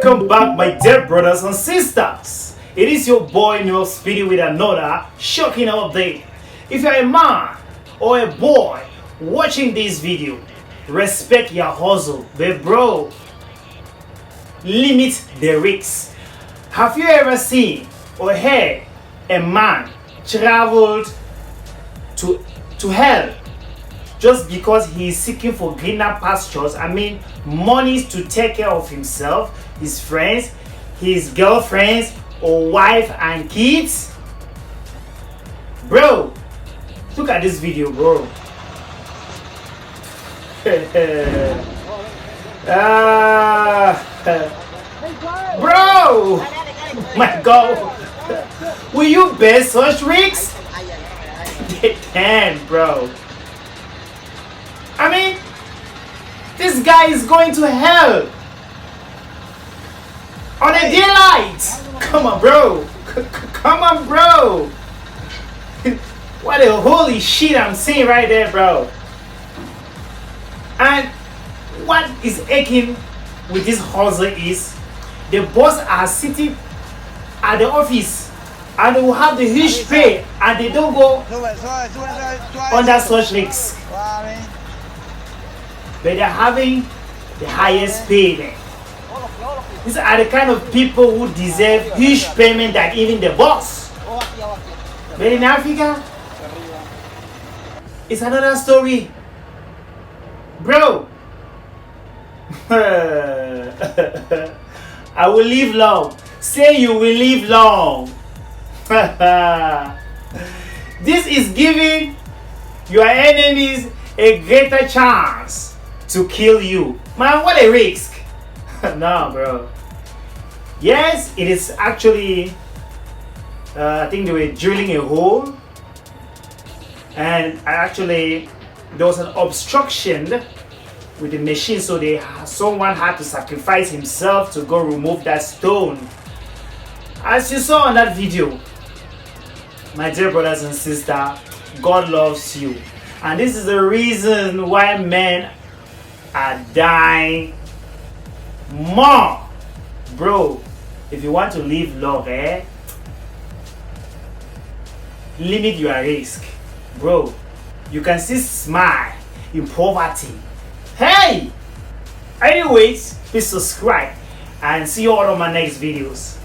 Welcome back, my dear brothers and sisters. It is your boy NoelSpedy with another shocking update. If you're a man or a boy watching this video, respect your hustle, but bro, limit the risks. Have you ever seen or heard a man traveled to hell just because he is seeking for greener pastures? I mean, monies to take care of himself, his friends, his girlfriends, or wife and kids. Bro, look at this video, bro. Bro, my God, will you bear such risks? They can, bro. I mean, this guy is going to hell on a daylight. Come on, bro. Come on, bro. What a holy shit I'm seeing right there, bro. And what is aching with this hustle is the boss are sitting at the office and they will have the huge pay and they don't go under such risks. But they're having the highest pay there. These are the kind of people who deserve huge payment than even the boss. But in Africa, it's another story. Bro, I will live long. Say you will live long. This is giving your enemies a greater chance to kill you. Man, what a risk. No, bro. Yes, it is actually I think they were drilling a hole, and there was an obstruction with the machine, so someone had to sacrifice himself to go remove that stone. As you saw on that video, my dear brothers and sisters, God loves you, and this is the reason why men are dying more. Bro, if you want to live long, limit your risk. Bro, you can still smile in poverty. Hey! Anyways, please subscribe and see you all on my next videos.